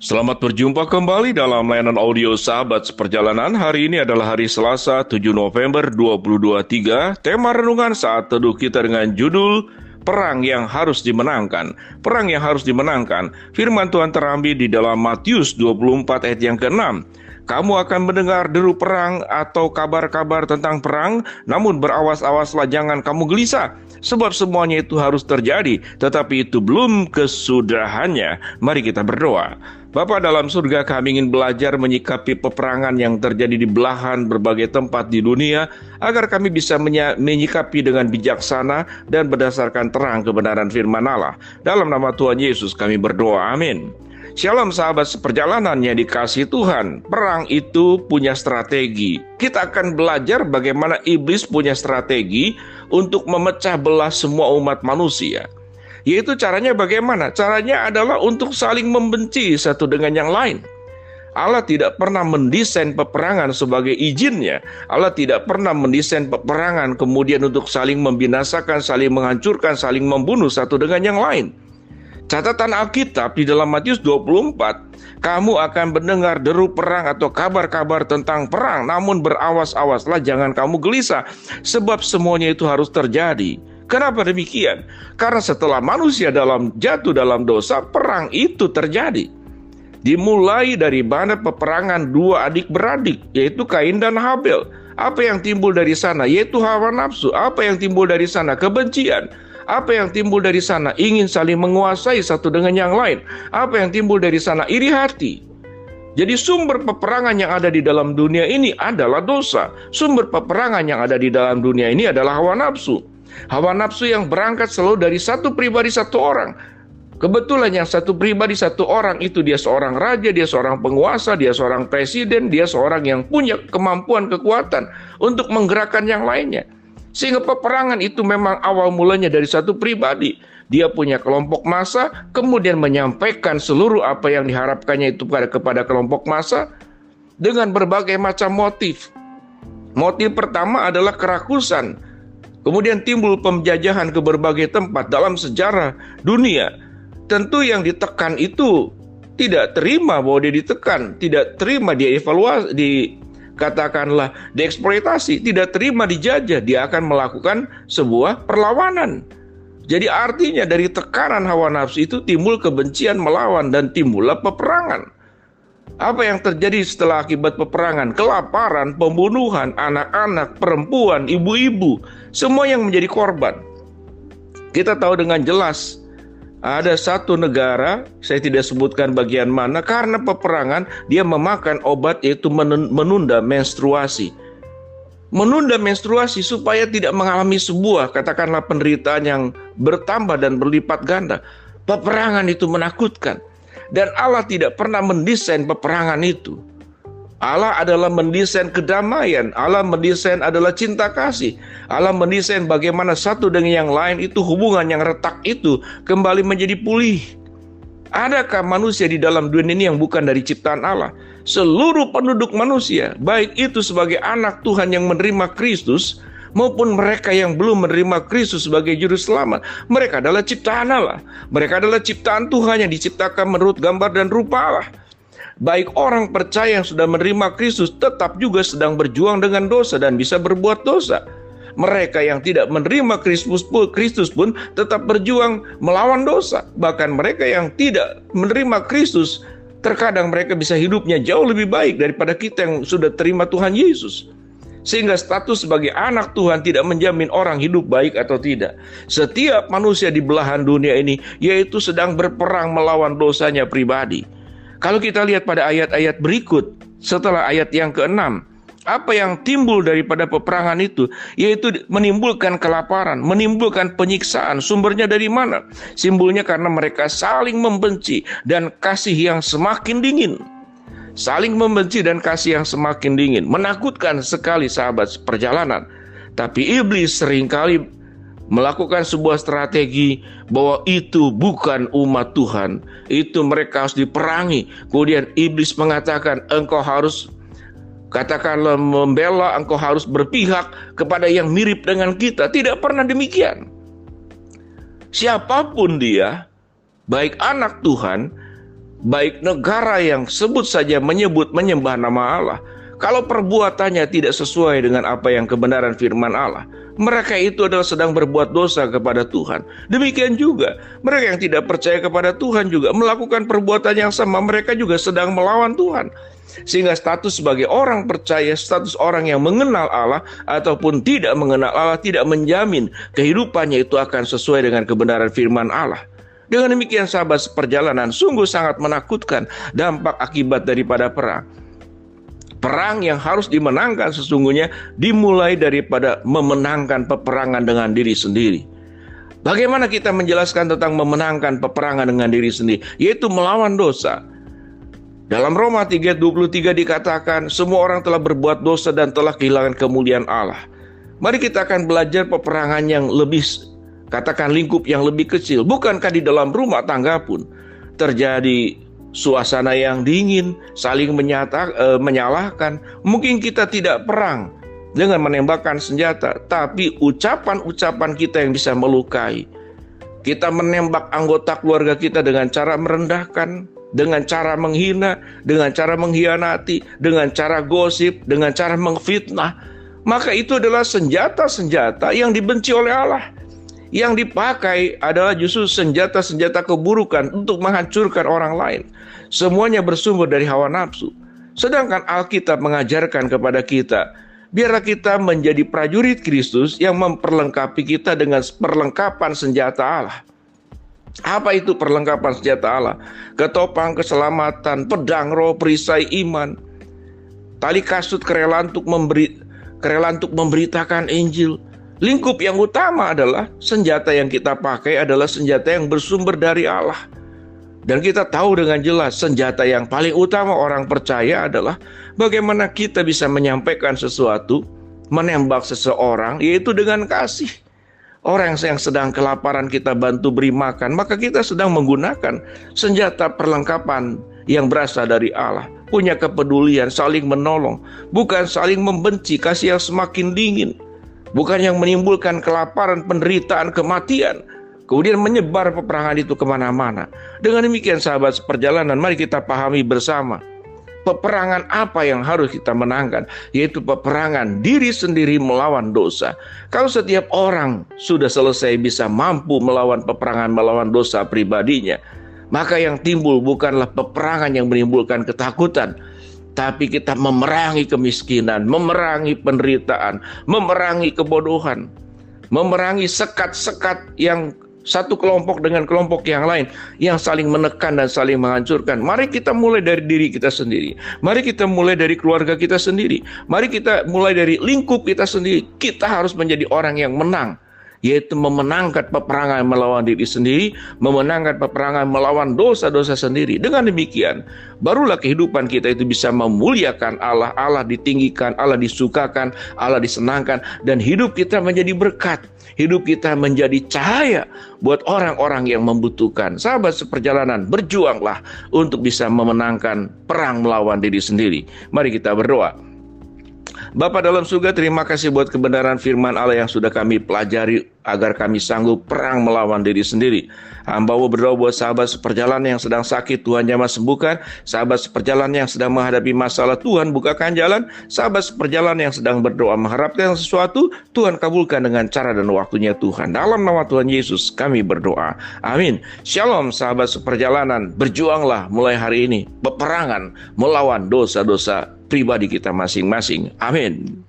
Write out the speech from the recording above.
Selamat berjumpa kembali dalam layanan audio Sahabat Seperjalanan. Hari ini adalah hari Selasa 7 November 2023. Tema renungan saat teduh kita dengan judul Perang yang harus dimenangkan. Perang yang harus dimenangkan. Firman Tuhan terambil di dalam Matius 24 ayat yang ke-6. Kamu akan mendengar deru perang atau kabar-kabar tentang perang, namun berawas-awaslah jangan kamu gelisah. Sebab semuanya itu harus terjadi, tetapi itu belum kesudahannya. Mari kita berdoa. Bapa dalam surga, kami ingin belajar menyikapi peperangan yang terjadi di belahan berbagai tempat di dunia, agar kami bisa menyikapi dengan bijaksana dan berdasarkan terang kebenaran firman Allah. Dalam nama Tuhan Yesus kami berdoa, amin. Shalom sahabat seperjalanan yang dikasihi Tuhan. Perang itu punya strategi. Kita akan belajar bagaimana iblis punya strategi untuk memecah belah semua umat manusia. Yaitu caranya bagaimana? Caranya adalah untuk saling membenci satu dengan yang lain. Allah tidak pernah mendesain peperangan sebagai izinnya. Allah tidak pernah mendesain peperangan kemudian untuk saling membinasakan, saling menghancurkan, saling membunuh satu dengan yang lain. Catatan Alkitab di dalam Matius 24, kamu akan mendengar deru perang atau kabar-kabar tentang perang, namun berawas-awaslah jangan kamu gelisah, sebab semuanya itu harus terjadi. Kenapa demikian? Karena setelah manusia jatuh dalam dosa, perang itu terjadi. Dimulai dari mana peperangan dua adik beradik, yaitu Kain dan Habel. Apa yang timbul dari sana? Yaitu hawa nafsu. Apa yang timbul dari sana? Kebencian. Apa yang timbul dari sana? Ingin saling menguasai satu dengan yang lain. Apa yang timbul dari sana? Iri hati. Jadi sumber peperangan yang ada di dalam dunia ini adalah dosa. Sumber peperangan yang ada di dalam dunia ini adalah hawa nafsu. Hawa nafsu yang berangkat selalu dari satu pribadi satu orang. Kebetulan yang satu pribadi satu orang itu dia seorang raja, dia seorang penguasa, dia seorang presiden, dia seorang yang punya kemampuan kekuatan untuk menggerakkan yang lainnya. Sehingga peperangan itu memang awal mulanya dari satu pribadi. Dia punya kelompok massa, kemudian menyampaikan seluruh apa yang diharapkannya itu kepada kelompok massa dengan berbagai macam motif. Motif pertama adalah kerakusan. Kemudian timbul penjajahan ke berbagai tempat dalam sejarah dunia. Tentu yang ditekan itu tidak terima bahwa dia ditekan, tidak terima dia evaluasi, katakanlah dieksploitasi, tidak terima dijajah, dia akan melakukan sebuah perlawanan. Jadi artinya dari tekanan hawa nafsu itu timbul kebencian melawan dan timbullah peperangan. Apa yang terjadi setelah akibat peperangan? Kelaparan, pembunuhan, anak-anak, perempuan, ibu-ibu, semua yang menjadi korban. Kita tahu dengan jelas ada satu negara, saya tidak sebutkan bagian mana, karena peperangan dia memakan obat yaitu menunda menstruasi. Menunda menstruasi supaya tidak mengalami sebuah katakanlah penderitaan yang bertambah dan berlipat ganda. Peperangan itu menakutkan. Dan Allah tidak pernah mendesain peperangan itu. Allah adalah mendesain kedamaian. Allah mendesain adalah cinta kasih. Allah mendesain bagaimana satu dengan yang lain itu hubungan yang retak itu kembali menjadi pulih. Adakah manusia di dalam dunia ini yang bukan dari ciptaan Allah? Seluruh penduduk manusia, baik itu sebagai anak Tuhan yang menerima Kristus, maupun mereka yang belum menerima Kristus sebagai juru selamat, mereka adalah ciptaan Allah. Mereka adalah ciptaan Tuhan yang diciptakan menurut gambar dan rupa Allah. Baik orang percaya yang sudah menerima Kristus tetap juga sedang berjuang dengan dosa dan bisa berbuat dosa. Mereka yang tidak menerima Kristus pun tetap berjuang melawan dosa. Bahkan mereka yang tidak menerima Kristus, terkadang mereka bisa hidupnya jauh lebih baik daripada kita yang sudah terima Tuhan Yesus. Sehingga status sebagai anak Tuhan tidak menjamin orang hidup baik atau tidak. Setiap manusia di belahan dunia ini yaitu sedang berperang melawan dosanya pribadi. Kalau kita lihat pada ayat-ayat berikut, setelah ayat yang ke-6, apa yang timbul daripada peperangan itu? Yaitu menimbulkan kelaparan, menimbulkan penyiksaan. Sumbernya dari mana? Simbolnya karena mereka saling membenci dan kasih yang semakin dingin. Saling membenci dan kasih yang semakin dingin. Menakutkan sekali sahabat perjalanan. Tapi iblis seringkali melakukan sebuah strategi bahwa itu bukan umat Tuhan. Itu mereka harus diperangi. Kemudian iblis mengatakan engkau harus katakanlah membela, engkau harus berpihak kepada yang mirip dengan kita. Tidak pernah demikian. Siapapun dia, baik anak Tuhan baik negara yang sebut saja menyembah nama Allah, kalau perbuatannya tidak sesuai dengan apa yang kebenaran firman Allah, mereka itu adalah sedang berbuat dosa kepada Tuhan. Demikian juga mereka yang tidak percaya kepada Tuhan juga melakukan perbuatan yang sama, mereka juga sedang melawan Tuhan. Sehingga status sebagai orang percaya, status orang yang mengenal Allah ataupun tidak mengenal Allah tidak menjamin kehidupannya itu akan sesuai dengan kebenaran firman Allah. Dengan demikian sahabat seperjalanan, sungguh sangat menakutkan dampak akibat daripada perang. Perang yang harus dimenangkan sesungguhnya dimulai daripada memenangkan peperangan dengan diri sendiri. Bagaimana kita menjelaskan tentang memenangkan peperangan dengan diri sendiri? Yaitu melawan dosa. Dalam Roma 3:23 dikatakan, semua orang telah berbuat dosa dan telah kehilangan kemuliaan Allah. Mari kita akan belajar peperangan yang lebih, katakan lingkup yang lebih kecil. Bukankah di dalam rumah tangga pun terjadi suasana yang dingin, saling menyalahkan. Mungkin kita tidak perang dengan menembakkan senjata, tapi ucapan-ucapan kita yang bisa melukai. Kita menembak anggota keluarga kita dengan cara merendahkan, dengan cara menghina, dengan cara mengkhianati, dengan cara gosip, dengan cara mengfitnah. Maka itu adalah senjata-senjata yang dibenci oleh Allah. Yang dipakai adalah justru senjata-senjata keburukan untuk menghancurkan orang lain. Semuanya bersumber dari hawa nafsu. Sedangkan Alkitab mengajarkan kepada kita, biarlah kita menjadi prajurit Kristus yang memperlengkapi kita dengan perlengkapan senjata Allah. Apa itu perlengkapan senjata Allah? Ketopang keselamatan, pedang roh, perisai iman, tali kasut kerelaan untuk memberitakan Injil. Lingkup yang utama adalah senjata yang kita pakai adalah senjata yang bersumber dari Allah. Dan kita tahu dengan jelas senjata yang paling utama orang percaya adalah bagaimana kita bisa menyampaikan sesuatu, menembak seseorang, yaitu dengan kasih. Orang yang sedang kelaparan kita bantu beri makan, maka kita sedang menggunakan senjata perlengkapan yang berasal dari Allah. Punya kepedulian, saling menolong, bukan saling membenci, kasih yang semakin dingin. Bukan yang menimbulkan kelaparan, penderitaan, kematian, kemudian menyebar peperangan itu kemana-mana. Dengan demikian sahabat seperjalanan, mari kita pahami bersama peperangan apa yang harus kita menangkan, yaitu peperangan diri sendiri melawan dosa. Kalau setiap orang sudah selesai bisa mampu melawan peperangan, melawan dosa pribadinya, maka yang timbul bukanlah peperangan yang menimbulkan ketakutan, tapi kita memerangi kemiskinan, memerangi penderitaan, memerangi kebodohan, memerangi sekat-sekat yang satu kelompok dengan kelompok yang lain, yang saling menekan dan saling menghancurkan. Mari kita mulai dari diri kita sendiri. Mari kita mulai dari keluarga kita sendiri. Mari kita mulai dari lingkup kita sendiri. Kita harus menjadi orang yang menang, yaitu memenangkan peperangan melawan diri sendiri, memenangkan peperangan melawan dosa-dosa sendiri. Dengan demikian, barulah kehidupan kita itu bisa memuliakan Allah, Allah ditinggikan, Allah disukakan, Allah disenangkan, dan hidup kita menjadi berkat. Hidup kita menjadi cahaya buat orang-orang yang membutuhkan. Sahabat seperjalanan, berjuanglah untuk bisa memenangkan perang melawan diri sendiri. Mari kita berdoa. Bapa dalam surga, terima kasih buat kebenaran firman Allah yang sudah kami pelajari agar kami sanggup perang melawan diri sendiri. Hamba-Mu berdoa buat sahabat seperjalanan yang sedang sakit, Tuhan jamah sembuhkan. Sahabat seperjalanan yang sedang menghadapi masalah, Tuhan bukakan jalan. Sahabat seperjalanan yang sedang berdoa mengharapkan sesuatu, Tuhan kabulkan dengan cara dan waktunya Tuhan. Dalam nama Tuhan Yesus kami berdoa. Amin. Shalom sahabat seperjalanan, berjuanglah mulai hari ini peperangan melawan dosa-dosa pribadi kita masing-masing. Amin.